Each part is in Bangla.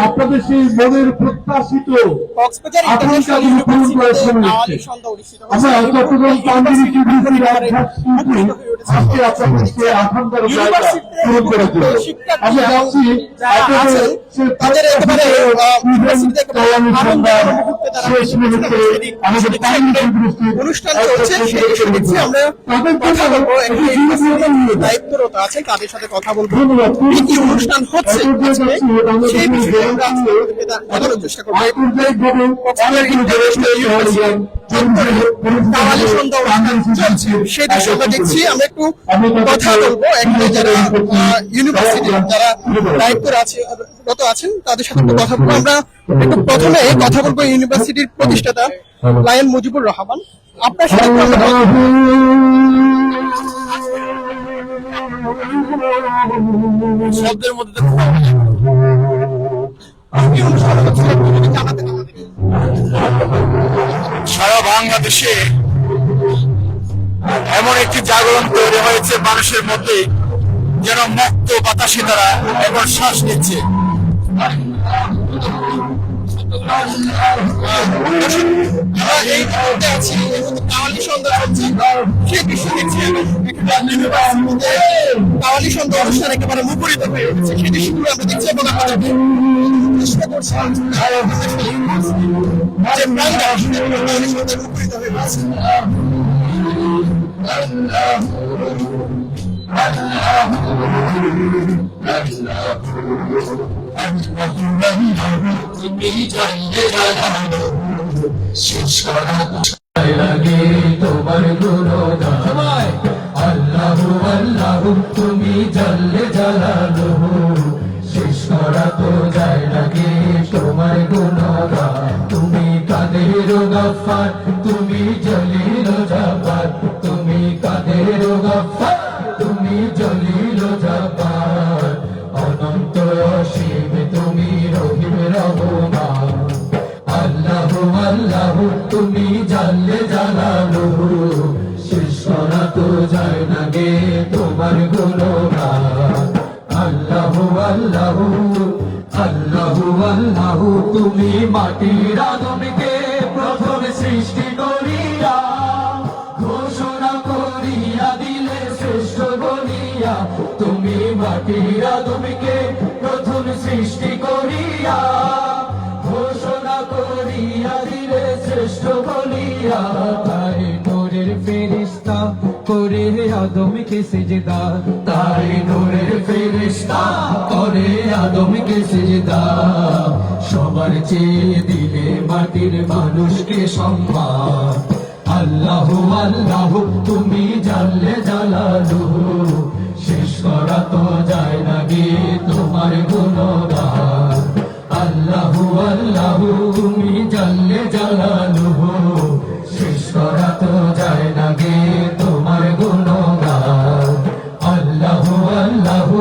আপনাদের সেই মনের প্রত্যাশিত কক্সবাজার আকাঙ্ক্ষাগুলো ইন্টারন্যাশনাল পূরণ করার ইউনিভার্সিটিতে সময় কাওয়ালি এসেছে। সন্ধ্যা অনুষ্ঠিত আমরা হয়েছে। চট্টগ্রাম পাঞ্জাবি টিভিসির একেবারে আজকে আপনাদের সেই আকাঙ্ক্ষার জায়গা পূরণ করার জন্য আমরা যাচ্ছি তাদের একেবারে ইউনিভার্সিটিতে একেবারে আনন্দের মুহূর্তে তারা শেষ মুহূর্তে আমাদের অনুষ্ঠান চলছে সেই বিষয়ে দেখছি আমরা কথা বলবো একটি ইউনিভার্সিটির দায়িত্বরত আছে তাদের সাথে কথা বলবো কি কি অনুষ্ঠান হচ্ছে আজকে সেই বিষয়ে আমরা আজকে জানানোর চেষ্টা করবো কক্সবাজার ইন্টারন্যাশনাল ইউনিভার্সিটি কাওয়ালি সন্ধ্যা অনুষ্ঠান চলছে সেই দৃশ্য আমরা দেখছি। আমরা একটু কথা বলবো এখানে যারা ইউনিভার্সিটির যারা দায়িত্বরত আছেন তাদের সাথে একটু কথা বলবো। আমরা একটু প্রথমে কথা বলবো ইউনিভার্সিটির প্রতিষ্ঠাতা লায়ন মুজিবুর রহমান, আপনার সাথে একটু আমরা কথা বলবো। শব্দের মধ্যে সারা বাংলাদেশে এমন একটি জাগরণ তৈরি হয়েছে মানুষের মধ্যে, যেন মুক্ত বাতাসে তারা এখন শ্বাস নিচ্ছে। এই মুহূর্তে আছি কাওয়ালি সন্ধ্যা চলছে সেই দৃশ্য দেখছি ইউনিভার্সিটিতে কাওয়ালি সন্ধ্যা অনুষ্ঠান একেবারে মুখরিত হয়ে উঠেছে সেই দৃশ্যগুলো আমরা দেখছি এবং আপনাদের চেষ্টা করছি যে প্রাণটা কাওয়ালি সন্ধ্যায় মুখরিত হয়ে উঠেছে। তোমার গুণগান আল্লাহু আল্লাহু তুমি জাল্লে জালালুহু শেষ করা তো যায় লাগে তোমার গুণগান। তুমি কাদের গফফার তুমি জলিল জব্বার, তুমি কাদের গফফার তুমি জলিল জব্বার, অনন্ত অসীম তুমি রহিম রহমান। আল্লাহু আল্লাহু তুমি জাল্লে জালালুহু শেষ করা তো যায় না গে তোমার গুণগান। আল্লাহু আল্লাহু আল্লাহু আল্লাহু তুমি মাটির আদমকে প্রথম সৃষ্টি করিয়া ঘোষণা করিয়া দিলে শ্রেষ্ঠ বলিয়া। তুমি মাটির আদমকে প্রথম সৃষ্টি করিয়া ঘোষণা করিয়া দিলে শ্রেষ্ঠ বলিয়া। তাই নূরের ফেরেশতা করে আদমকে সিজদা, তাই নূরের ফেরেশতা করে আদমকে সিজদা। সবার চেয়ে দিলে মাটির মানুষকে সম্মান। আল্লাহু আল্লাহু তুমি জাল্লে জালালুহু শেষ করা তো যায় না গে তোমার গুণগান। আল্লাহু আল্লাহু তুমি জাল্লে জালালুহু শেষ করা তো যায় না গে তোমার গুণগান। আল্লাহু আল্লাহু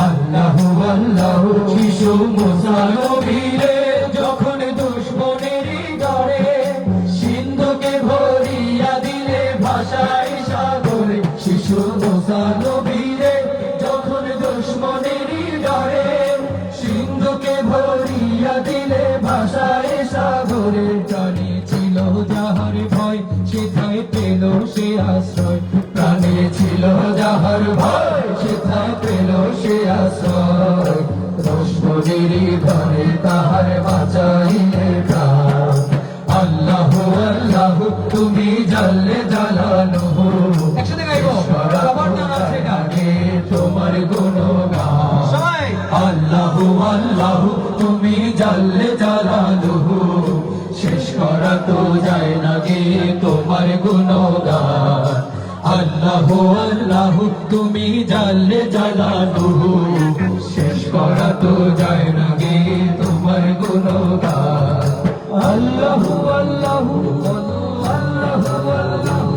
আল্লাহু আল্লাহু শিশু মুসা নবীরে যখন দুশমনের ডরে সিন্ধুকে ভরিয়া দিলে ভাষায় সাগরে। শিশু মুসা নবীরে যখন দুশমনের ডরে সিন্ধুকে ভরিয়া দিলে ভাষায় সাগরে। প্রাণে ছিল যাহার ভয় সেথায় পেল সে আশ্রয়, প্রাণে ছিল যাহার ভয় সেথায় পেল সে আশ্রয়। দুশমনের ধরে তাহার বাঁচাইলে প্রাণ। আল্লাহু আল্লাহু তুমি জাল্লে জালালুহু একসাথে গাইবো সবার নাম আছে ডাকে তোমার গুণগান। আল্লাহু আল্লাহু তুমি জাল্লে জালালুহু শেষ করা তো যায় না গে তোমার গুণগান। আল্লাহু আল্লাহু তুমি জাল্লে জালালুহু শেষ করা তো যায় না গে তোমার গুণগান। আল্লাহু আল্লাহু আল্লাহু আল্লাহু আল্লাহু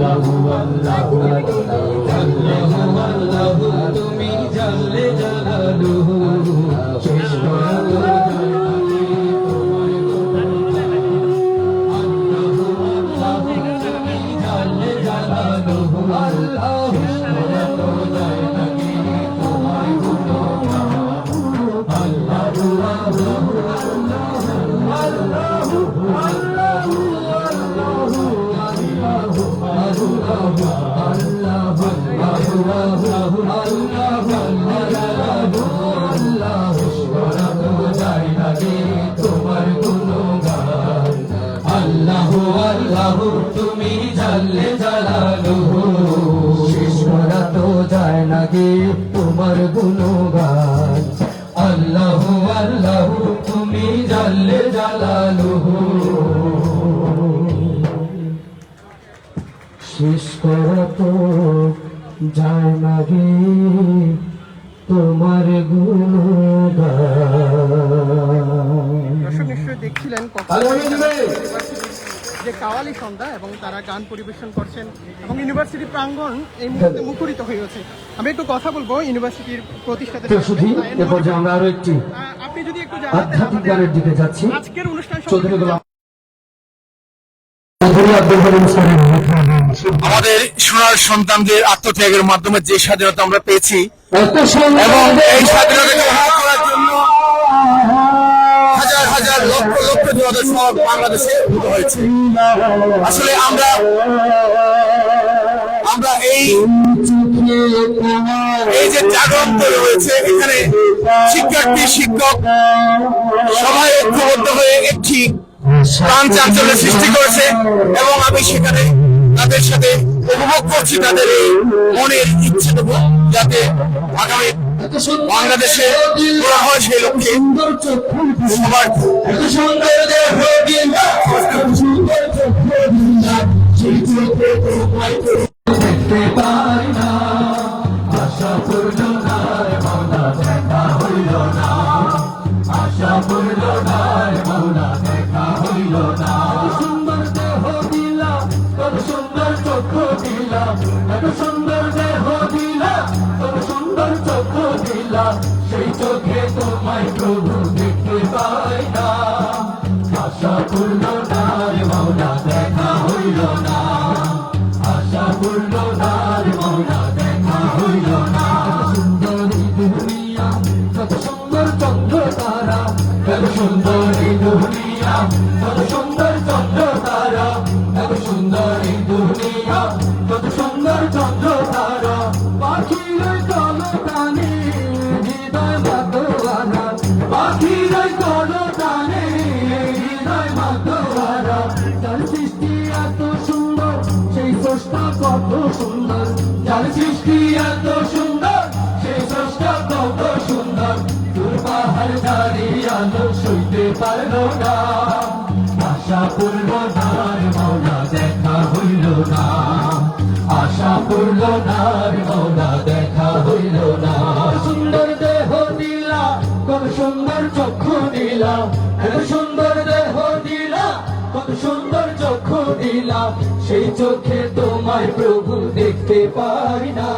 আল্লাহু আল্লাহু আল্লাহু আল্লাহু তুমি জাল্লে জালালুহু শেষ করা তো যায় নাকি তোমার আল্লাহু আল্লাহু তুমি জাল্লে জালালুহু আল্লাহু শেষ করা তো যায় নাকি তোমার গুণগান আল্লাহু আল্লাহু আল্লাহু আল্লাহু তোমার গুণগান আল্লাহু আল্লাহু তুমি জাল্লে জালালুহু শেষ করা তো যায় নাকি তোমার গুণগান আল্লাহু আল্লাহু তুমি জাল্লে জালালুহু শেষ করা তো যায় না গে তোমার গুণগান। দর্শক নিশ্চয়ই দেখছিলেন যে কাওয়ালি সন্ধ্যা এবং তারা গান পরিবেশন করছেন এবং ইউনিভার্সিটি প্রাঙ্গণ এই মুহূর্তে মুখরিত হয়ে আছে। আমি একটু কথা বলবো ইউনিভার্সিটির প্রতিষ্ঠাতা শুধু এ পর্যায়ে আমরা আরো একটি আপনি যদি একটু আধ্যাত্মিক গানের দিকে যাচ্ছি। আজকের অনুষ্ঠান চৌধুরী গোলাম আমাদের সোনার সন্তানদের আত্মত্যাগের মাধ্যমে যে স্বাধীনতা আমরা পেয়েছি এবং এই স্বাধীনতাকে রক্ষা করার জন্য হাজার হাজার লক্ষ লক্ষ জনতা সব বাংলাদেশে উদ্ভূত হয়েছে। আসলে আমরা এই যে জাগরণ তৈরি হয়েছে, এখানে শিক্ষার্থী শিক্ষক সবাই ঐক্যবদ্ধ হয়ে একটি প্রাণ চাঞ্চল্যের সৃষ্টি করেছে এবং আমি সেখানে তাদের সাথে উপভোগ করছি তাদের এই মনের ইচ্ছেটুকু যাতে আগামী বাংলাদেশে করা হয় সেই লক্ষ্যে সবার দেখতে পাই না আশা পূর্ণ নায় মাওলা দেখা হইল না আশা পূর্ণ নায় মাওলা দেখা হইল না সুন্দর দেহ দিলা কত সুন্দর চক্ষু দিলা কত সুন্দর দেহ দিলা কত সুন্দর চক্ষু দিলা সেই চোখে তোমায় প্রভু দেখতে পাই না আশা পূর্ণ নায় মাওলা দেখা হইল না আশা পূর্ণ নার মাওলা দেখা হইল না সুন্দরী দুনিয়া কত সুন্দর চন্দ্র তারা কত সুন্দরী দুনিয়া কত সুন্দর চন্দ্র তারা কত সুন্দরী দুনিয়া কত সুন্দর চন্দ্র তারা পাখির কল টানে হৃদয় মাতোয়ারা পাখির কল টানে হৃদয় মাতোয়ারা তার সৃষ্টি এত সুন্দর সেই স্রষ্টা কত সুন্দর যার সৃষ্টি এত সুন্দর সেই স্রষ্টা কত সুন্দর তোর পাহাড় দাঁড়িয়ে আলো সইতে পারলো না আশা পূর্ণ নার মাওলা দেখা হইল না আশা পূর্ণ নার মাওলা দেখা হইল না সুন্দর দেহ দিলা কত সুন্দর চক্ষু দিলা এত সুন্দর দেহ দিলা কত সুন্দর চক্ষু দিলা সেই চোখে তোমায় প্রভু দেখতে পাই না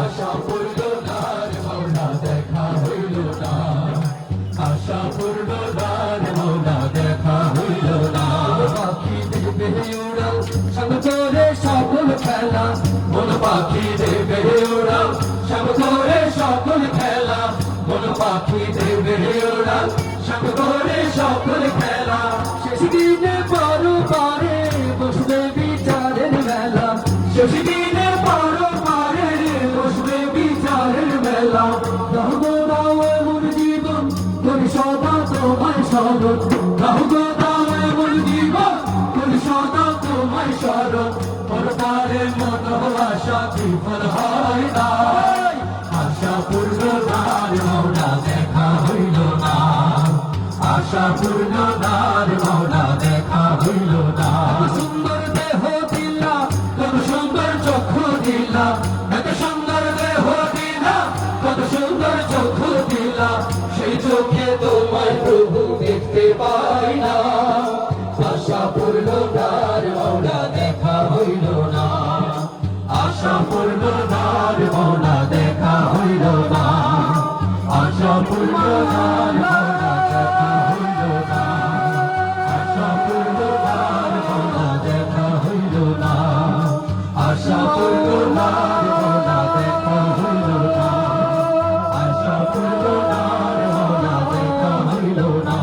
আশা পূর্ণ নার মাওলা দেখা হইল না আশা পূর্ণ নার মাওলা দেখা হইল না পাখি দেবে উড়াও সাগরে সকল খেলা মন পাখি দেবে উড়াও সাগরে সকল খেলা মন পাখি দেবে উড়াও সাগরে সকল খেলা শেষ দিনে পারো পারে বসবে বিচারের মেলা শেষ দিনে পারো পারে বসবে বিচারের মেলা দাও এমন জীবন করি সদা তোমায় স্মরণ দাও এমন জীবন করি সদা তোমায় স্মরণ পরকারের মতো আশা বিফল হয় না আশা পূর্ণ নার মাওলা দেখা হইল না আশা পূর্ণ নার মাওলা দেখা হইল না সুন্দর দেহ দিলা কত সুন্দর চক্ষু দিলা এত সুন্দর দেহ দিলা কত সুন্দর চক্ষু দিলা সেই চোখে তোমায় প্রভু দেখতে পাই না আশা পূর্ণ নার মাওলা দেখা হইল না আশা পূর্ণ না মৌলা দেখা হইল না আশা পূর্ণ না মৌলা দেখা হইল না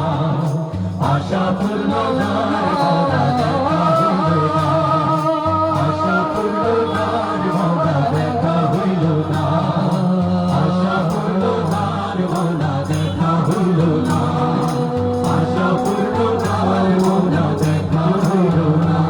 আশা পূর্ণ না মৌলা দেখা হইল না আশা পূর্ণ না মৌলা দেখা হইল না আশা পূর্ণ না মৌলা দেখা হইল না আশা পূর্ণ না মৌলা দেখা হইল না।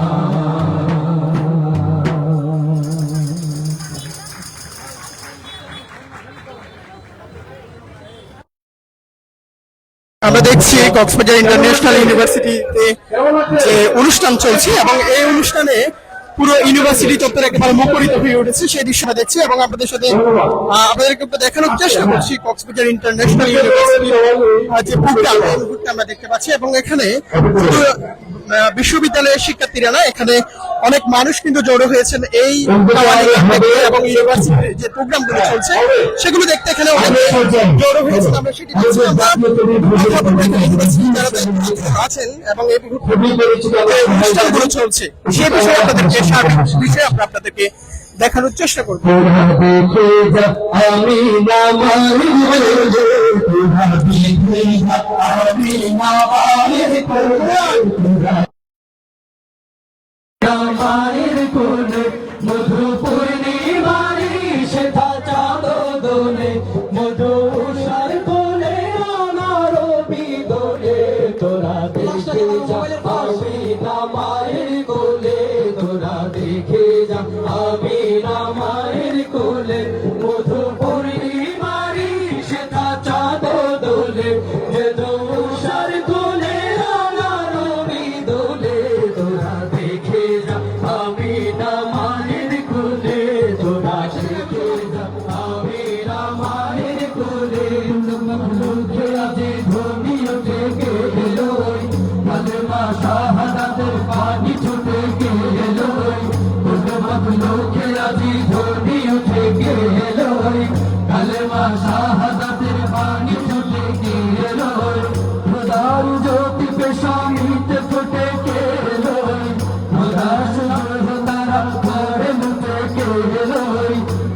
আমরা দেখছি কক্সবাজার ইন্টারন্যাশনাল ইউনিভার্সিটিতে যে অনুষ্ঠান চলছে এবং এই অনুষ্ঠানে পুরো ইউনিভার্সিটি চত্বর একেবারে মুখরিত হয়ে উঠেছে সেই দৃশ্যটা দেখছি এবং আপনাদের সাথে আপনাদেরকে দেখানোর চেষ্টা করছি কক্সবাজার ইন্টারন্যাশনাল ইউনিভার্সিটির যে প্রোগ্রাম এই মুহূর্তে আমরা দেখতে পাচ্ছি এবং এখানে শুধু বিশ্ববিদ্যালয়ের শিক্ষার্থীরা না এখানে অনেক মানুষ কিন্তু জড়ো হয়েছেন এই এবং ইউনিভার্সিটির যে প্রোগ্রামগুলো চলছে সেগুলো দেখতে এখানে অনেক জড়ো হয়েছেন আমরা সেটি দেখছি আমরা যারা আছেন এবং এই অনুষ্ঠানগুলো চলছে সে বিষয়ে আপনাদেরকে সার্বিক বিষয়ে আমরা আপনাদেরকে দেখানোর চেষ্টা করবো। আমি মায়ের কোলে মধু পূর্ণিমারি সেথা চাঁদ দোলে মধু উষার কোলে অনারবি দোলে তোরা দেখে যা আমি না মায়ের কোলে তোরা দেখে যা আমি না মায়ের কোলে মধু পূর্ণিমারি সেথা চাঁদ দোলে মধু উষার কোলে অনারবি দোলে তোরা দেখে যা আমি না মায়ের কোলে তোরা দেখে যা আমি না মায়ের কোলে লোকে আজে ধনী উঠে গেলো কালেমা শাহাদাতের পানি ছুটে গেলো লোকে আজে ধনী উঠে গেলো কালেমা শাহাদাতের পানি ছুটে গেলো খোদার জ্যোতি পেশানিতে ফুটে গেলো খোদার সুন্দর তারা ঘরে মুখে গেলো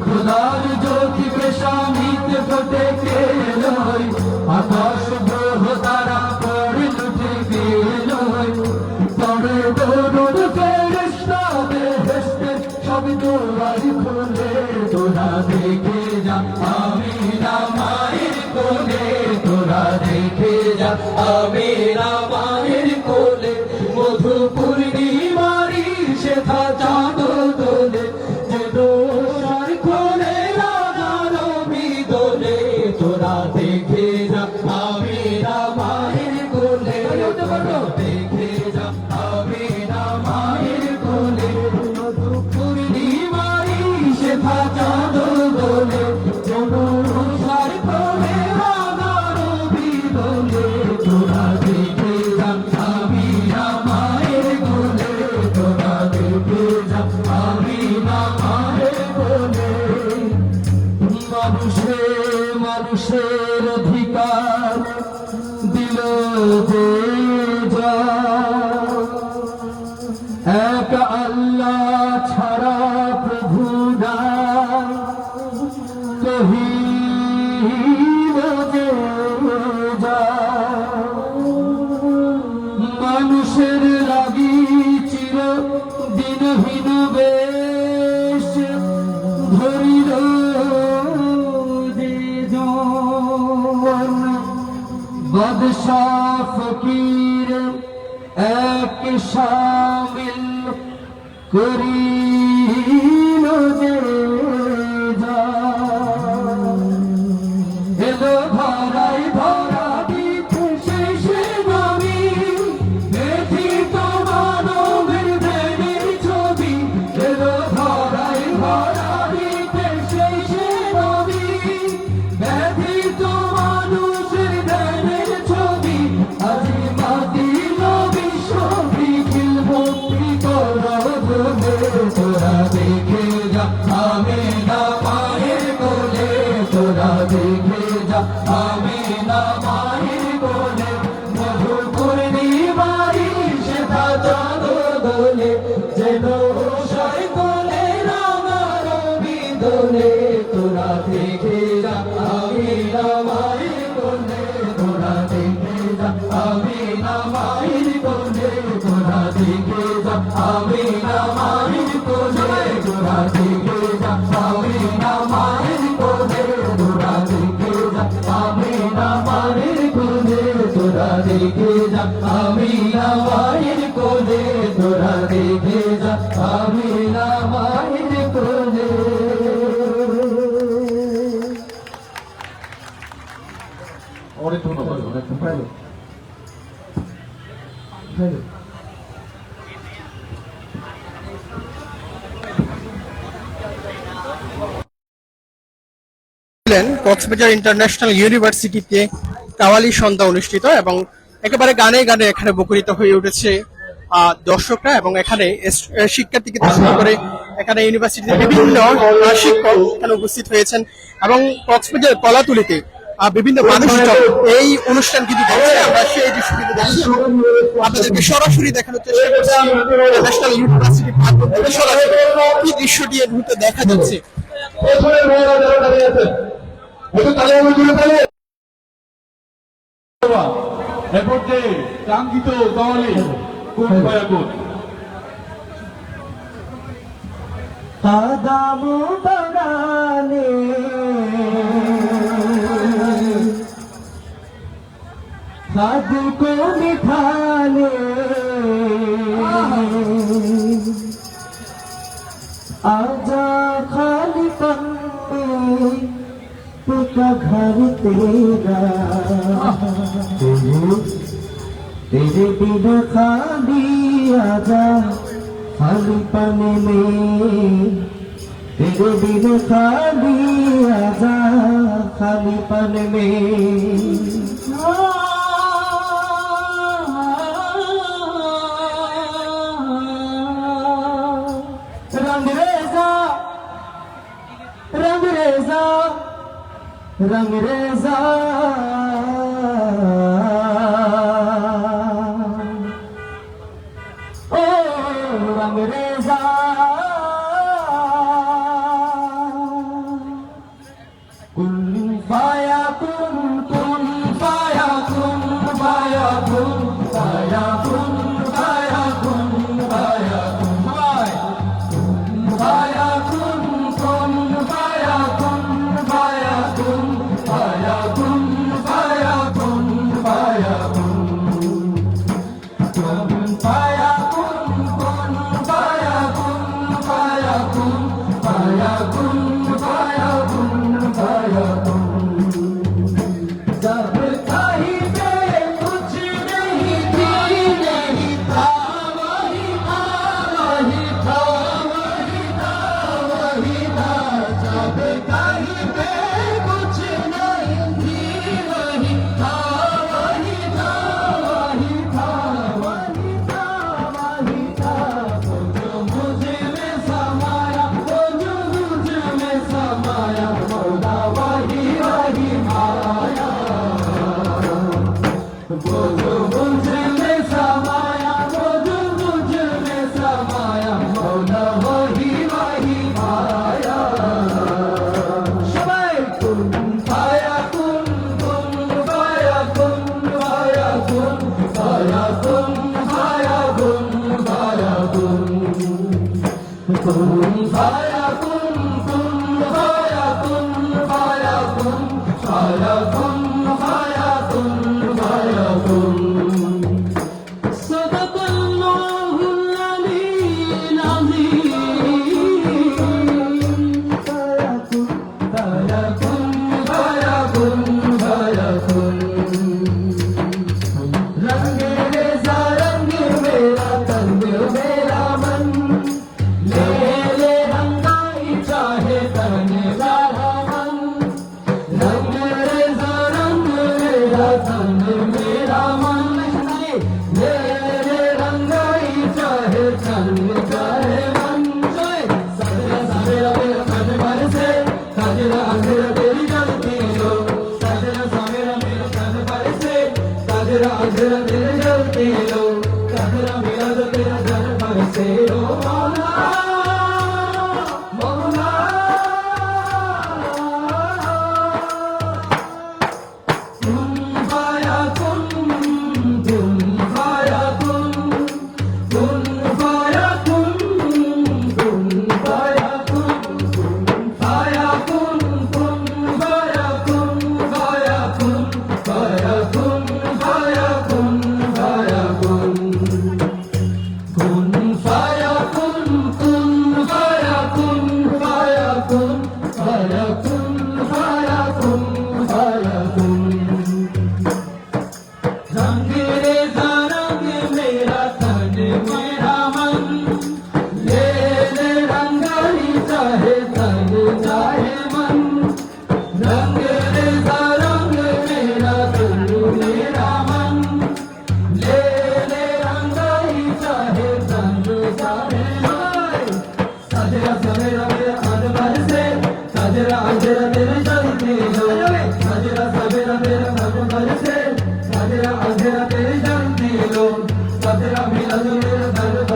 খোদার জ্যোতি পেশানিতে ফুটে গেলো আকাশ গ্রহ তারা পড়ে লুটে গেলো পড়ে দৌড় ফেরেশতা বেহেশতে সব দুয়ার খুলে তোরা দেখে যা আমি না মায়ের কোলে তোরা দেখে যা আমি না মায়ের কোলে মধু পূর্ণিমারি সেথা চাঁদ দোলে যে দোষার কোলে রাগারবি দোলে তোরা দেখে যা আমি না মায়ের কোলে তোরা দেখে যা আমি না মায়ের কোলে মধু পূর্ণিমারি সেথা চাঁদ দোলে যে দোষার কোলে রাগারবি দোলে তোরা দেখে যা আমি না মায়ের কোলে তোরা দেখে যা আমি না মায়ের কোলে মানুষের অধিকার দিল যে যা এক আল্লাহ ছাড়া প্রভু নাই কহিল যে যা মানুষের লাগি চির দিনহীন বেশ ধরিল যে জন বাদশাহ ফকির এক শামিল করিল যে জন এলো ধরাই ধরা দিতে শেষে নামি ব্যথিত মানবের প্রেমের ছবি এলো ধরাই ধরা দিতে শেষে নামি ব্যথিত মানুষের প্রেমের ছবি আজি মাতিল বিশ্ব বিখিল ভক্তি করা বলে তোরা দেখে যা আমি না মায়ের কোলে তোরা দেখে যা আমি না মায়ের কোলে মধু পূর্ণিমারি সেথা চাঁদ দোলে যেন উষার কোলে কোলে তোরা দেখে যা আমি না মায়ের কোলে তোরা দেখে যা আমি না মায়ের কোলে তোরা দেখে যা আমি না মায়ের কোলে তোরা দেখে যা আমি না মায়ের কোলে তোরা দেখে যা আমি না মায়ের কোলে তোরা দেখে যা আমি না মায়ের কোলে তোরা দেখে যা আমি না মায়ের কোলে। অনেক ধন্যবাদ, অনেক ধন্যবাদ। কক্সবাজার ইন্টারন্যাশনাল ইউনিভার্সিটিতে কাওয়ালি সন্ধ্যা অনুষ্ঠিত এবং একেবারে গানে গানে এখানে মুখরিত হয়ে উঠেছে দর্শকরা এবং এখানে শিক্ষার্থীকে শুরু করে এখানে ইউনিভার্সিটিতে বিভিন্ন শিক্ষক এখানে উপস্থিত হয়েছেন এবং কক্সবাজার কলাতুলিতে বিভিন্ন মানুষজন এই অনুষ্ঠান কিন্তু দেখছে। আমরা সেই দৃশ্যটি দেখছি আপনাদেরকে সরাসরি দেখানোর চেষ্টা করছি ইন্টারন্যাশনাল ইউনিভার্সিটি প্রাঙ্গণ থেকে সরাসরি কি দৃশ্যটি এর মুহূর্তে দেখা যাচ্ছে। কাঙ্ক্ষিত কাওয়ালি কোন ফায়াকুন কাদাম বাগানে সাদ কো মিঠালে आजा खाली पन में का घर तेरा तेरे बिना खाली आजा खाली पन में तेरे बिना खाली आजा खाली पन में रंग रेजा ओ रंग रेजा कुन पाया कुन पाया कुन पाया कुन पाया कुन पाया कुन पाया कुन पाया कुन पाया कुन पाया कुन पाया कुन पाया कुन पाया कुन पाया कुन पाया कुन पाया कुन पाया कुन पाया कुन पाया कुन जब कहीं पे कुछ नहीं थी नहीं था वही था वही था वही था वही था जब कहीं पे कुछ नहीं थी वही था वही था वही था वही था वही था वो जो मुझ में समाया वो जो मुझ में समाया मौला वही वही आया वो जो मुझ में समाया वो जो मुझ में समाया मौला वही वही आया शबाई कुन पाया कुन पाया कुन पाया कुन पाया कुन पाया कुन पाया कुन पाया कुन पाया कुन पाया कुन पाया कुन पाया कुन पाया कुन सदक़ल्लाहुल अलील अज़ीम पाया कुन पाया कुन पाया कुन पाया कुन रंग रेज़ा रंग मेरा तंग मेरा मन ले ले रंगाई चाहे तन मेरा मन रंग रेज़ा रंग मेरा तंग मेरा मन ले ले रंगाई चाहे तन चाहे मन सजरा सवेरा मेरा तन पर से सजरा अंधेरा तेरी जलती हो सजरा सवेरा मेरा तन पर से सजरा अंधेरा तेरी जलती हो सजरा मेरा जो तेरा तन पर से ओ मौला मौला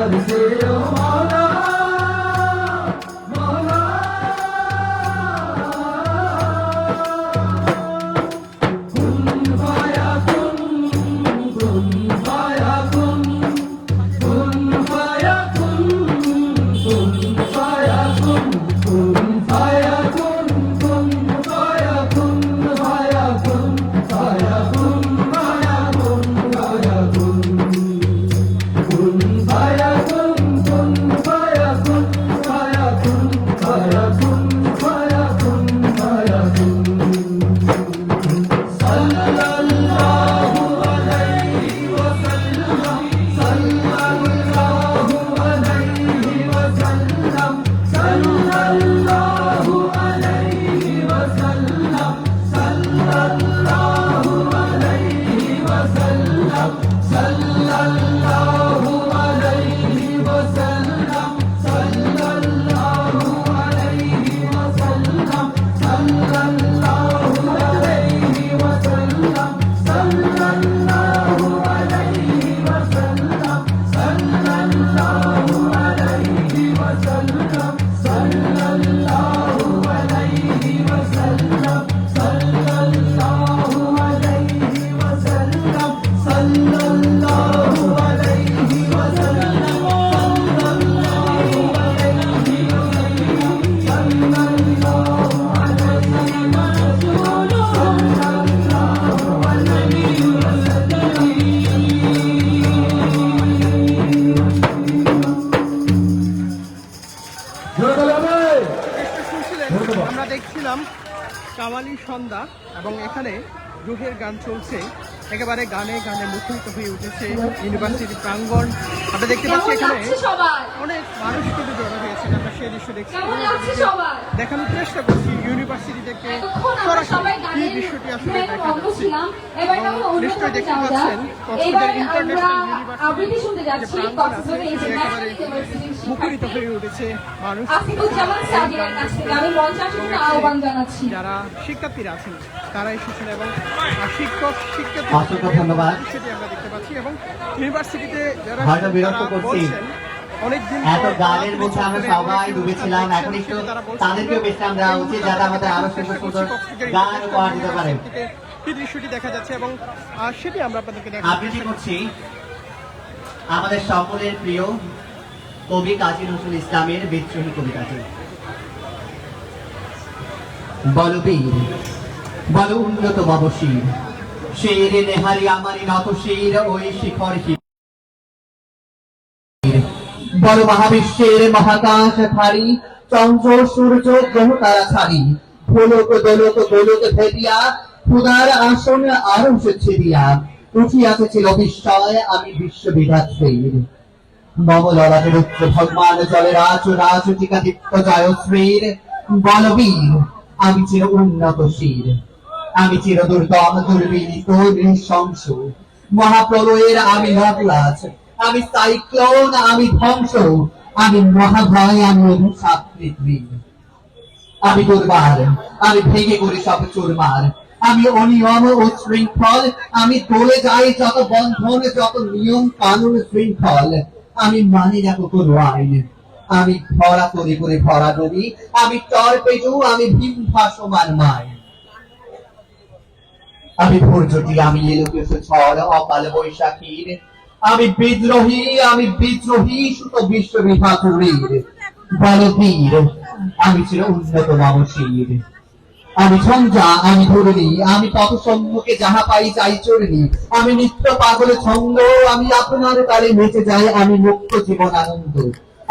দরবার সে ও মৌলা মৌলা কুন ফায়াকুন কুন ফায়াকুন কুন ফায়াকুন কুন ফায়াকুন কুন ফায়াকুন কুন ফায়াকুন ফায়াকুন ফায়াকুন ফায়াকুন ফায়াকুন কুন ফায়াকুন কুন ফায়াকুন ফায়াকুন ফায়াকুন ফায়াকুন ফায়াকুন সাল্লাল্লাহু আলাইহি ওয়াসাল্লাম সাল্লাল্লাহু আলাইহি ওয়াসাল্লাম সাল্লাল্লাহু আলাইহি ওয়াসাল্লাম সাল্লাল্লাহু আলাইহি ওয়াসাল্লাম সাল্লাল্লাহু আলাইহি ওয়াসাল্লাম সাল্লাল্লাহু আলাইহি ওয়াসাল্লাম সাল্লাল্লাহু আলাইহি ওয়াসাল্লাম সাল্লাল্লাহু আলাইহি ওয়াসাল্লাম সাল্লাল্লাহু আলাইহি ওয়াসাল্লাম সাল্লাল্লাহু আলাইহি ওয়াসাল্লাম সাল্লাল্লাহু আলাইহি ওয়াসাল্লাম সাল্লাল্লাহু আলাইহি শুনছিলেন, আমরা দেখছিলাম কাওয়ালি সন্ধ্যা এবং এখানে রুহের গান চলছে, একেবারে গানে গানে মুখরিত হয়ে উঠেছে ইউনিভার্সিটি প্রাঙ্গণ। আমরা দেখতে পাচ্ছি এখানে অনেক মানুষ কিন্তু জড়ো হয়েছে, আমরা সেই দৃশ্য দেখছি, দেখানোর চেষ্টা করছি ইউনিভার্সিটি থেকে সরাসরি কি দৃশ্যটি আসলে দেখা যাচ্ছে। নিশ্চয়ই দেখতে পাচ্ছেন কক্সবাজার ইন্টারন্যাশনাল ইউনিভার্সিটি যে প্রাঙ্গণ আছে একেবারে মুখরিত হয়ে উঠেছে মানুষ, যারা শিক্ষার্থীরা আছেন তারা এসেছেন এবং শিক্ষক শিক্ষার্থী ধন্যবাদ। সেটি আমরা দেখতে পাচ্ছি এবং ইউনিভার্সিটিতে যারা হয়তো বিরক্ত করছি, অনেকদিন এত গানের মধ্যে আমরা সবাই ডুবেছিলাম, এখন একটু তাদেরকেও বিশ্রাম দেওয়া উচিত যাতে আমাদের আরো সুন্দর সুন্দর গান উপহার দিতে পারে। কি দৃশ্যটি দেখা যাচ্ছে এবং সেটি আমরা আপনাদেরকে আবৃত্তি করছি আমাদের সকলের প্রিয় কবি কাজী নজরুল ইসলামের বিদ্রোহী কবিতাটি। বল বীর বল উন্নত ববশীর, শের নেহারি আমারি নত শির ওই শিখর শির। বল মহাবিশ্বের মহাকাশ ধারী, চন্দ্র সূর্য গ্রহ তারা ছাড়ি, ভোলক দোলক গোলক ভেদিয়া, খুদার আসন আরো ছেদিয়া, উঠিয়াছে ছিল বিস্ময় আমি বিশ্ববিধাত্রীর। মম ললাটের উচ্চ ভগবান জলে রাজ রাজ টিকা দীপ্ত জয়শ্রীর। বলবীর আমি চির উন্নত শির, আমি চির দুর্গম দুর্বিনীত নৃশংস, মহাপ্রলয়ের আমি নকলাচ, আমি সাইক্লোন, আমি ধ্বংস, আমি মহাভয়, আমি অভিশাপ পৃথিবীর। আমি দুর্বার, আমি ভেঙে করি সব চুরমার, আমি অনিয়ম ও শৃঙ্খল, আমি তোলে যাই যত বন্ধন যত নিয়ম কানুন শৃঙ্খল, আমি মানি না কোনো আইন, আমি ভরা তরি করে ভরা নদী, আমি টর্পেডো, আমি ভীম ভাসমান মাই। আমি ভোরজ্যোতি, আমি এলোকেশ ঝড় অকাল বৈশাখীর, আমি বিদ্রোহী, আমি বিদ্রোহী সুত বিশ্ববিধাতুরীর। বলবীর আমি ছিল উন্নত মানসীর, আমি ঝঞ্ঝা, আমি ধরণী, আমি পথ সম্মুখে যাহা পাই চাই চরণী, আমি নিত্য পাগল ছন্দ, আমি আপনার তালে নেচে যাই, আমি মুক্ত জীবন আনন্দ।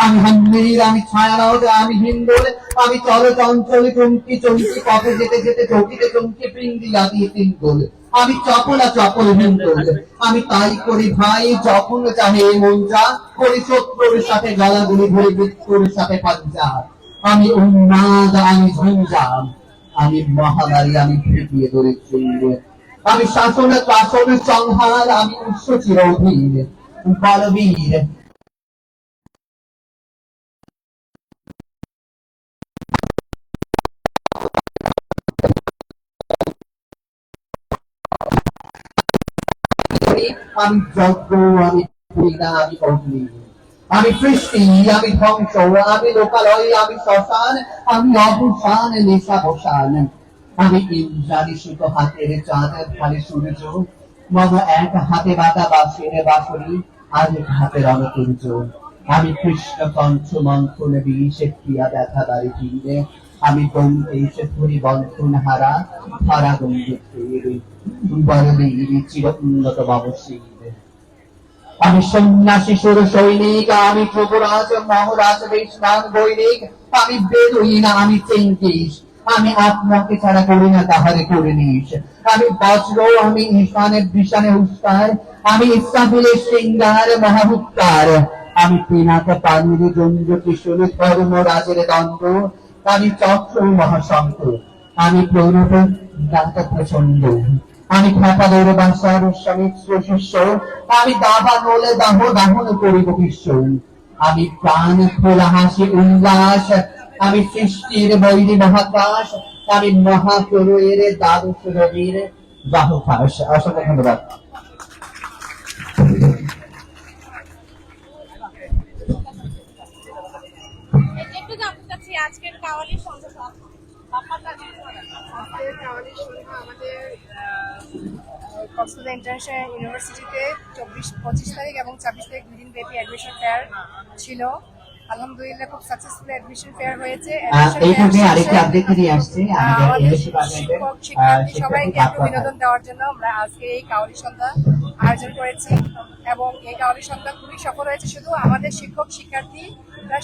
আমি হাম্মির, আমি ছায়ানট, আমি হিন্দোল, আমি চল চঞ্চল চমকি চমকি পথে যেতে যেতে চৌকিতে চমকি পিন্ডি আদি তিনগোল। আমি চপলা চপল হিন্দোল, আমি তাই করি ভাই যখন চাহে মন যা, করি শত্রুর সাথে গলাগুলি ধরে মৃত্যুর সাথে পাঞ্জা। আমি উন্মাদ, আমি ঝঞ্ঝাম, আমি মহানারী, আমি ফিটিয়ে ধরেছি, আমি শাসন শাসন সংহার, আমি উৎস চিরধীর। বলবীর আমি যজ্ঞ, আমি পূজা, আমি অগ্নি, আমি সৃষ্টি, আমি ধ্বংস, আমি লোকালয়, আমি শ্মশান, আমি অবসান, নেশা বসান। আমি ইন্দ্রাণী সুতো হাতের চাঁদ খালি সূর্য, মম এক হাতে বাঁকা বাঁশের বাঁশরি, আর এক হাতে রণতুর্য। আমি কৃষ্ণ কণ্ঠ মন্থন বিষে ক্রিয়া ব্যথা বাড়ি ফিরে, আমি গঙ্গেশ ধরি বন্ধন হারা হারা গঙ্গের বরবীর চির উন্নত বাবশীর। আমি সন্ন্যাসী সুর সৈনিক, আমি যুবরাজ মহারাজ বৈষ্ণব বৈরিক, আমি বেদুইন, আমি চেঙ্গিস, আমি আপনাকে ছাড়া করি না তাহারে করে নিস। আমি বজ্র, আমি ঈশানের বিষানে হুস্কার, আমি ইসরাফিলের সিঙ্গার মহাহুক্কার, আমি পিনাক পানির জঞ্জ কিশোর ধর্মরাজের দণ্ড, আমি চক্র মহাশঙ্খ, আমি প্রণব নাট প্রচন্ড, আমি খাতাদের বাসার সমিত্র শিষ্য, আমি দাবা নলে দাহ দাহন করিব বিশ্ব। আমি প্রাণ খোলা হাসি উল্লাস, আমি সৃষ্টির বৈরী মহাকাশ, আমি মহাপ্রলয়ের দ্বাদশ রবির বাহুপাশ। অসংখ্য ধন্যবাদ। একটু জানতে চাচ্ছি আজকের কাওয়ালি সন্ধ্যা ব্যাপারটা আজকের কাওয়ালি সন্ধ্যা আমাদের কক্সবাজার ইন্টারন্যাশনাল ইউনিভার্সিটিতে 25 তারিখ এবং 26 তারিখ 2 দিন ব্যাপী অ্যাডমিশন ফেয়ার ছিল। আলহামদুলিল্লাহ খুব সাকসেসফুল অ্যাডমিশন ফেয়ার হয়েছে। এইভাবে আরেকটি আপডেট নিয়ে আসছে আমাদের শিক্ষক শিক্ষার্থী সবাইকে একটু বিনোদন দেওয়ার জন্য আমরা আজকে এই কাওয়ালি সন্ধ্যা আয়োজন করেছি এবং এই কাওয়ালি সন্ধ্যা খুবই সফল হয়েছে। শুধু আমাদের শিক্ষক শিক্ষার্থীরা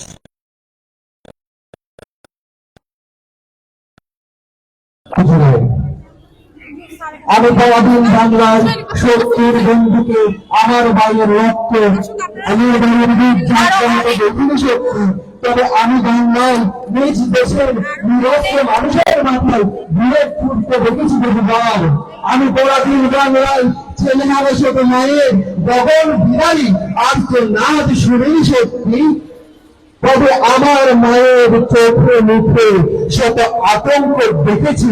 আমি পরাধীন বাংলার শক্তির বন্ধুকে আমার বাইরের রক্ত, আমার বাইরের বীর জাগ্রত দেখিনি শক্তি। তবে আমি বাংলায় নিজ দেশের নিরস্ত্র মানুষের মাথায় বুলেট ফুটতে দেখেছি বহুবার। আমি পরাধীন বাংলায় ছেলে আবাসত মায়ের বগল বিড়ালি আর তো নাচ শুনেই সত্যি। তবে আমার মায়ের চোখে মুখে শত আতঙ্ক দেখেছি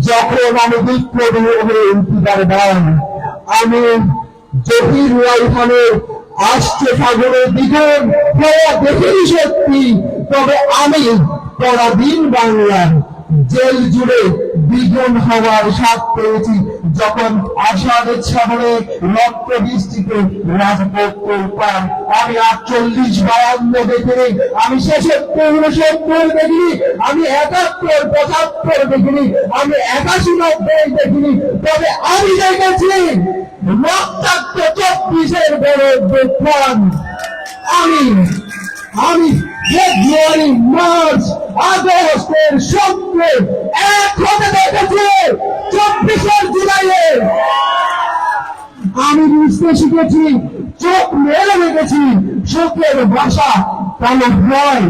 যখন আমি বিপ্লবী হয়ে ইন্তিকার দান। আমি জহির রাইহানের আসছে সাগরের দ্বিগুণ দেখিনি সত্যি। তবে আমি পরাধীন বাংলার জেল জুড়ে দ্বিগুণ হওয়ার স্বাদ পেয়েছি যখন আষাঢ়ের সাগরে রক্ত বৃষ্টিতে রাজপথ পান। আমি 48-52 দেখিনি, আমি 76-69 দেখিনি, আমি 71-75 দেখিনি, আমি 81-90 দেখিনি। তবে আমি দেখেছি রক্তাক্ত 24-এর বড় তুফান। আমি ফেব্রুয়ারি, মার্চ, আগস্টের সঙ্গে এক হতে দেখেছি 24 জুলাইয়ে। আমি বুঝতে শিখেছি, চোখ মেলে রেখেছি, চোখের ভাষা কালো নয়,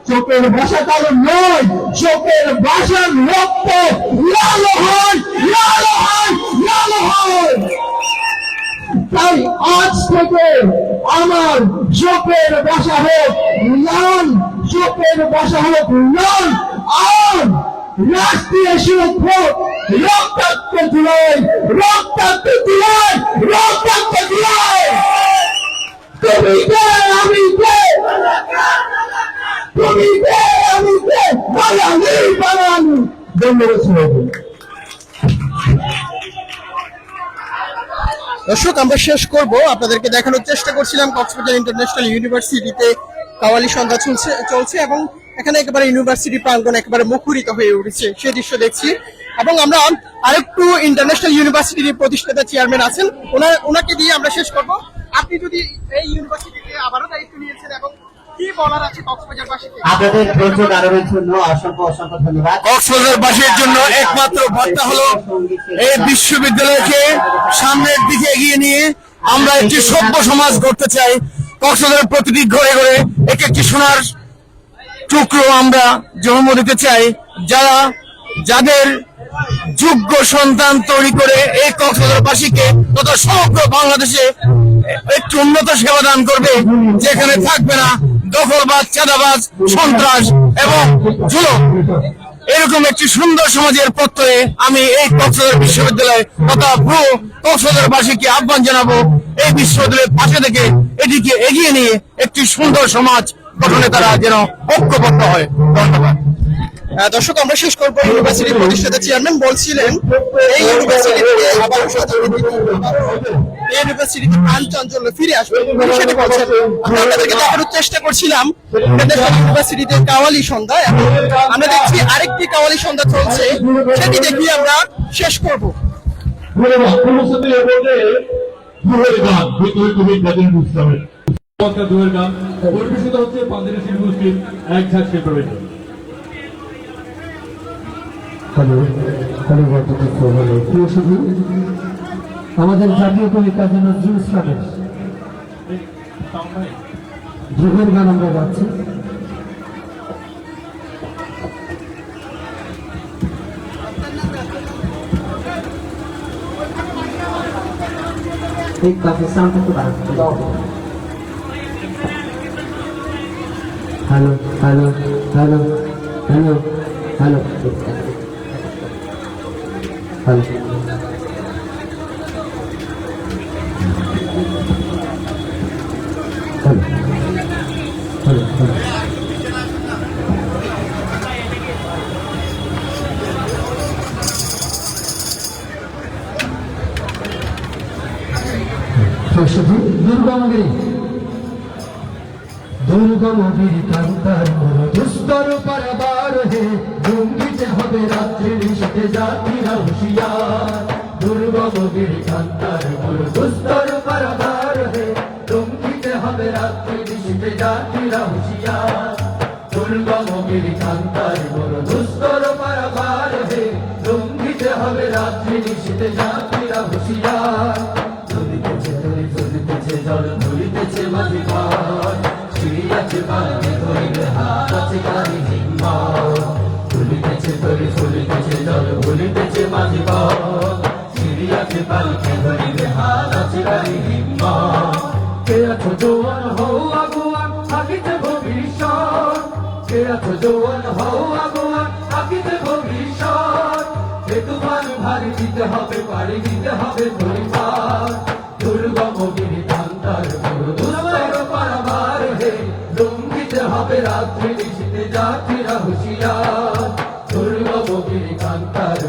চোখের ভাষা কালো নয়, চোখের ভাষার রক্ত লাল হয়, লাল হয়, লাল হয়। তাই আজ থেকে আমার চোখের ভাষা হোক লাল, চোখের ভাষা হোক লাল, আর রাষ্ট্রীয় সুখ হোক রক্তাক্ত জুলাই, রক্তাক্ত জুলাই, রক্তাক্ত জুলাই। তুমি কে, আমি কে, তুমি কে, আমি কে, বাঙালি বাঙালি। ধন্যবাদ সবাইকে। দর্শক, আমরা শেষ করব, আপনাদেরকে দেখানোর চেষ্টা করছিলাম কক্সবাজার ইন্টারন্যাশনাল ইউনিভার্সিটিতে কাওয়ালি সন্ধ্যা চলছে এবং এখানে একেবারে ইউনিভার্সিটি প্রাঙ্গণ একেবারে মুখরিত হয়ে উঠেছে সেই দৃশ্য দেখছি। এবং আমরা আরেকটু ইন্টারন্যাশনাল ইউনিভার্সিটির প্রতিষ্ঠাতা চেয়ারম্যান আছেন, ওনাকে দিয়ে আমরা শেষ করব। আপনি যদি এই ইউনিভার্সিটিতে আবারও দায়িত্ব নিয়েছেন এবং কি বলার আছে কক্সবাজারবাসীকে? আপনাদের ধৈর্য ধারণের জন্য অসংখ্য অসংখ্য ধন্যবাদ। কক্সবাজারবাসীর জন্য একমাত্র বার্তা হলো এই বিশ্ববিদ্যালয়কে সামনের দিকে এগিয়ে নিয়ে আমরা একটি সভ্য সমাজ গড়তে চাই। কক্সবাজারের প্রতিটি ঘরে ঘরে একটি সোনার টুকরো আমরা জন্ম দিতে চাই, যাদের যোগ্য সন্তান তৈরি করে এই কক্সবাজারবাসীকে তথা সমগ্র বাংলাদেশে একটি উন্নত সেবা দান করবে, যেখানে থাকবে না দখলবাজ, চাঁদাবাজ, সন্ত্রাস এবং জুলুম। এরকম একটি সুন্দর সমাজের প্রত্যয়ে আমি এই কক্সবাজার বিশ্ববিদ্যালয় তথা পুরো কক্সবাজারবাসীকে আহ্বান জানাবো এই বিশ্ববিদ্যালয়ের পাশে থেকে এটিকে এগিয়ে নিয়ে একটি সুন্দর সমাজ গঠনে তারা যেন ঐক্যবদ্ধ হয়। ধন্যবাদ। দর্শক, আমরা শেষ করবো। ইউনিভার্সিটি প্রতিষ্ঠাতা চেয়ারম্যান বলছিলেন এই ইউনিভার্সিটিতে আবার ইউনিভার্সিটিতে প্রাণ চাঞ্চল্য ফিরে আসবে, সেটা বলছেন। আমরা আপনাদেরকে দেখানোর চেষ্টা করছিলাম ইউনিভার্সিটিতে কাওয়ালি সন্ধ্যা, এবং আমরা দেখছি আরেকটি কাওয়ালি সন্ধ্যা চলছে, সেটি দেখিয়ে আমরা শেষ করবো। দুয়ের গান পরিবেশিত হচ্ছে পাঞ্জাবি শিল্পগোষ্ঠীর এক ঝাঁক শিল্পবৃন্দ। হ্যালো হ্যালো হ্যালো প্রিয় সুধী, আমাদের জাতীয় কবি কাজী নজরুল ইসলামের ধ্রুবের গান আমরা গাচ্ছি। एक पाकिस्तान को बात hello hello hello hello hello hello hello hello দুর্গমগিরি কান্তার দুস্তর পারাবার হে জঙ্গিতে হবে রাত্রি নিশিতে জাতিরা হুঁশিয়ার। দুর্গমগিরি কান্তার দুস্তর পারাবার হে জঙ্গিতে হবে রাত্রি নিশিতে জাতিরা হুঁশিয়ার। দুর্গমগিরি কান্তার দুস্তর পারাবার হে জঙ্গিতে হবে রাত্রি নিশিতে জাতিরা হুঁশিয়ার। চলিতেছে জল ধরিতেছে মাঝি ঘর, সিঁড়ি আছে পালকে ধরিবে হাত আছে গাড়ি হিম্মত। চলিতেছে চলিতেছে জল ভুলিতেছে মাঝি ঘর, সিঁড়ি আছে পালকে ধরিবে হাত আছে গাড়ি হিম্মত। কে আছো জোয়ান হও আগুয়ান থাকিতে ভবিষ্যৎ, কে আছো জোয়ান হও আগুয়ান থাকিতে ভবিষ্যৎ। এ তুফান ভারী দিতে হবে, পাড়ি দিতে হবে পরিবার। দুর্গমগিরি কান্তার দুস্তর পারাবার হে জঙ্গিতে হবে রাত্রি নিশিতে জাতিরা হুঁশিয়ার। দুর্গমগিরি কান্তার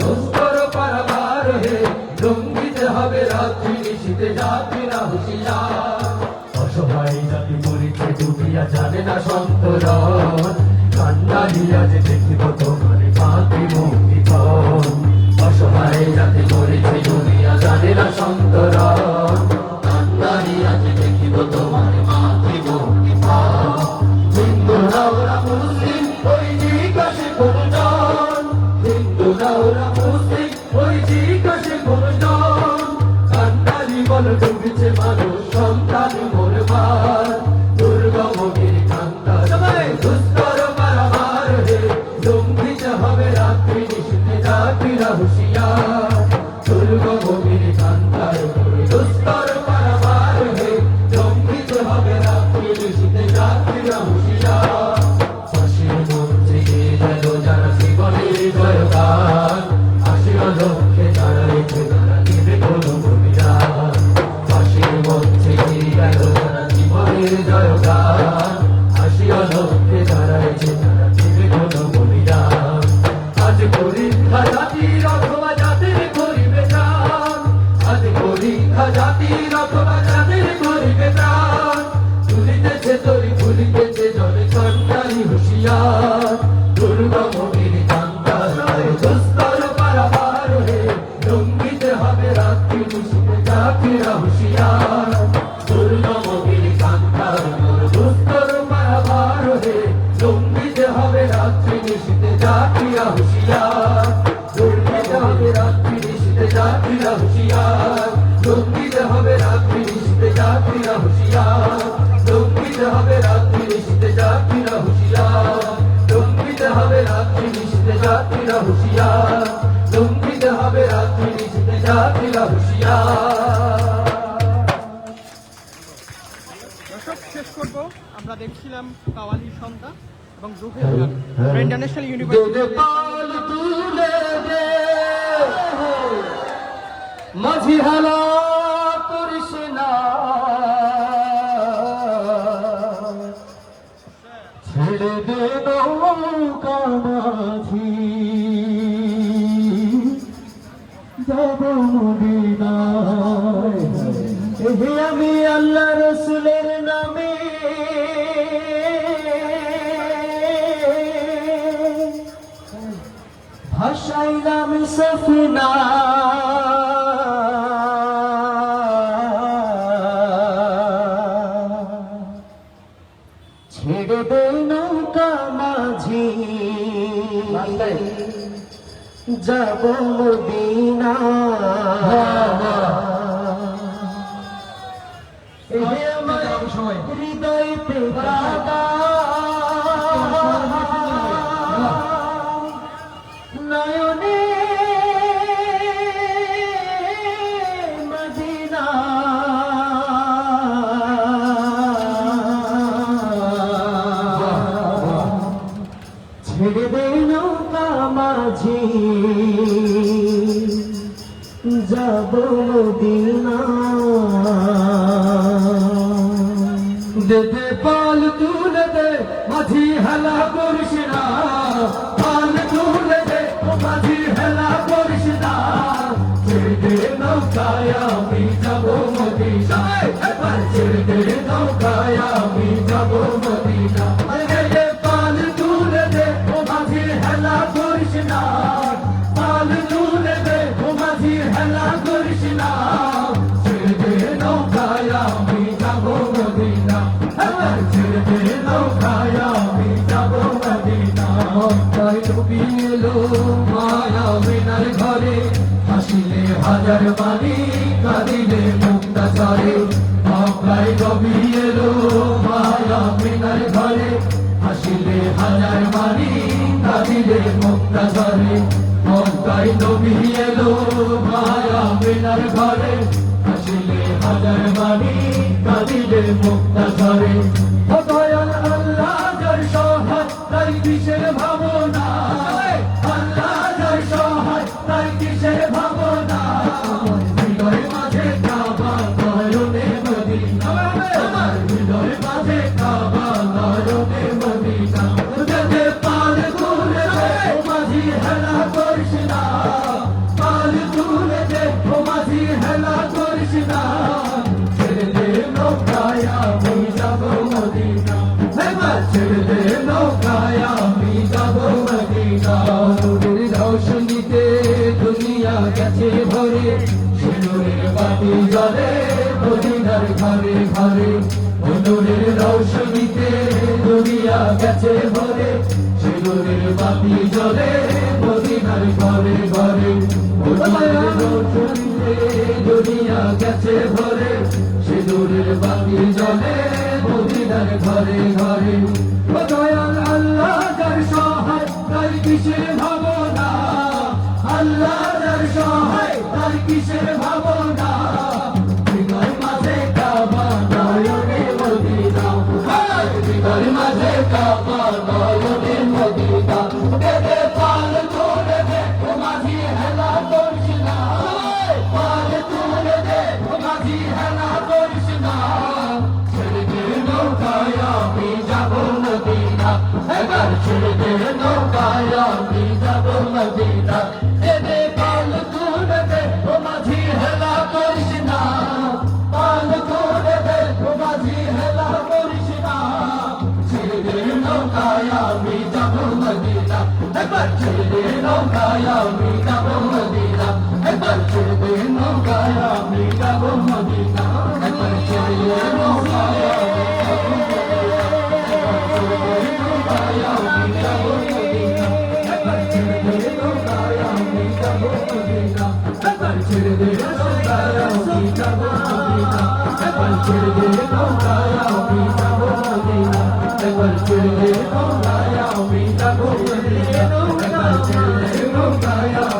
দুস্তর পারাবার হে জঙ্গিতে হবে রাত্রি নিশিতে জাতিরা হুঁশিয়ার। অসহায় জাতি মরিছে ডুবিয়া জানে না সন্তরণ, কান্ডালিয়া যে দেখিব তোমার মাতৃমুক্তিপণ। অসহায় জাতি মরিছে ডুবিয়া জানে না সন্তরণ, কান্ডালিয়া যে দেখিব তোমার মাতৃমুক্তিপণ। হিন্দুরা ওরা মুসলিম ওই জিজ্ঞাসে কোনজন, হিন্দুরা ওরা মুসলিম ওই জিজ্ঞাসে কোনজন। কান্ডালি বল ডুবিছে মানুষ সন্তান মোরবার। দুর্গমগিরি কান্তার দুস্তর পারাবার হে জঙ্গিতে হবে রাত্রি নিশিতে জাতিরা হুঁশিয়ার। দুর্গমগিরি কান্তার দুস্তর পারাবার হে জঙ্গিতে হবে রাত্রি নিশিতে জাতিরা হুঁশিয়ার। ফাঁসির মঞ্চে গিয়ে গেল যারা জীবনের জয়গান, আসিয়া লক্ষ্যে দাঁড়াইছে তারা দিবে কোনো বলিদান। ফাঁসির মঞ্চে গিয়ে গেল যারা জীবনের জয়গান, আসিয়া লক্ষ্যে দাঁড়াইছে তারা দিবে কোনো বলিদান। আজ পরীক্ষা জাতির অথবা জাতির করিবে প্রাণ, আজ পরীক্ষা জাতির অথবা জাতির করিবে প্রাণ। তুলিতেছে তরি ভুলিতেছে জলে কান্ডারি হুঁশিয়ার। দুর্গমগিরি কান্তার দুস্তর পারাবার হে জঙ্গিতে হবে রাত্রি নিশিতে জাতিরা হুঁশিয়ার। দুর্গমগিরি কান্তার দুস্তর পারাবার হে জঙ্গিতে হবে রাত্রি নিশিতে জাতিরা হুঁশিয়ার। জঙ্গিতে হবে রাত্রি নিশিতে জাতিরা হুঁশিয়ার। জঙ্গিতে হবে রাত্রি নিশিতে জাতিরা হুঁশিয়ার। জঙ্গিতে হবে রাত্রি নিশিতে জাতিরা হুঁশিয়ার। জঙ্গিতে হবে রাত্রি নিশিতে জাতিরা হুঁশিয়ার। জঙ্গিতে হবে রাত্রি নিশিতে জাতিরা হুঁশিয়ার। দর্শক, শেষ করবো। আমরা দেখছিলাম কাওয়ালি সন্ধ্যা, এবং ইন্টারন্যাশনাল ইউনিভার্সিটি পাল তুলে দে মাঝি হালা করিস না ছেড়ে দে নৌকা মাঝি যাব মদিনায় এহে আমি আল্লাহ রসুলের নামে ভাসাইলাম সফিনা ছেড়ে দে নৌকা মাঝি যাব মদিনা এহে আমার হৃদয়তে দাদা নয়নে মদিনা ছেড়ে দে নৌকা মাঝি যাব মদিনা দে পাল তুলে দে মাঝি হেলা করিস না পাল তুলে দে মাঝি হেলা করিস না ছেড়ে দে নৌকায় আমি যাব মদিনা এবার ছেড়ে দে নৌকায় আমি যাব মদিনা দে পাল তুলে দে মাঝি হেলা করিস না পাল তুলে দে মাঝি হেলা করিস না ছেড়ে দে নৌকায় আমি যাব মদিনা এবার ছেড়ে দে নৌকায় আমি যাব মদিনা মক্কায় ডুবি এলো মায়া মিনার ঘরে হাসিলে হাজার বাণী কাঁদিলে মুক্তা ঝরে মক্কায় ডুবি এলো মায়া মিনার ঘরে হাসিলে হাজার বাণী কাঁদিলে মুক্তা ঝরে মক্কায় ডুবি এলো মায়া মিনার ঘরে হাসিলে হাজার বাণী কাঁদিলে মুক্তা ঝরে ও দয়াল আল্লাহ যার সহায় তাই কিসের ভাবনা আল্লাহ যার সহায় তাই কিসের ভাবনা হৃদয় মাঝে কাবা নয়নে মদিনা আমার হৃদয় মাঝে কাবা নয়নে মদিনা দে পাল তুলে দে মাঝি হেলা করিস না পাল তুলে দে মাঝি হেলা করিস না ছেড়ে দে নৌকায় আমি যাব মদিনা এবার ছেড়ে দে নৌকায় আমি যাব মদিনা নূরের রৌশনীতে দুনিয়া গেছে ভরে সিঁদুরের বাতি জ্বলে মদিনার ঘরে ঘরে নূরের রৌশনীতে দুনিয়া গেছে ভরে সিঁদুরের বাতি জ্বলে মদিনার ঘরে ঘরে নূরের রৌশনীতে দুনিয়া গেছে ভরে সিঁদুরের বাতি জ্বলে মদিনার ঘরে ঘরে ও দয়াল আল্লাহ যার সহায় তার কিসের ভাবনা আল্লাহ যার সহায় তার কিসের ভাবনা হৃদয় মাঝে কাবা নয়নে মদিনা হৃদয় মাঝে কাবা নয়নে মদিনা দে পাল তুলে দে মাঝি হেলা করিস না পাল তুলে দে মাঝি হেলা করিস না ছেড়ে দে নৌকায় আমি যাব মদিনা এবার ছেড়ে দে নৌকায় আমি যাব মদিনা দে পাল তুলে দে মাঝি হেলা করিস না পাল তুলে দে মাঝি হেলা করিস না ছেড়ে দে নৌকায় আমি যাব মদিনা এবার ছেড়ে দে নৌকায় আমি যাব মদিনা এবার ছেড়ে দে নৌকায় আমি যাব মদিনা এবার ছেড়ে দে নৌকায় আমি যাব মদিনা এবার ছেড়ে দে নৌকায় আমি যাব মদিনা এবার ছেড়ে দে নৌকায় আমি যাব মদিনা এবার ছেড়ে দে নৌকায় আমি যাব মদিনা এবার ছেড়ে দে নৌকায় আমি যাব মদিনা এবার ছেড়ে দে নৌকায়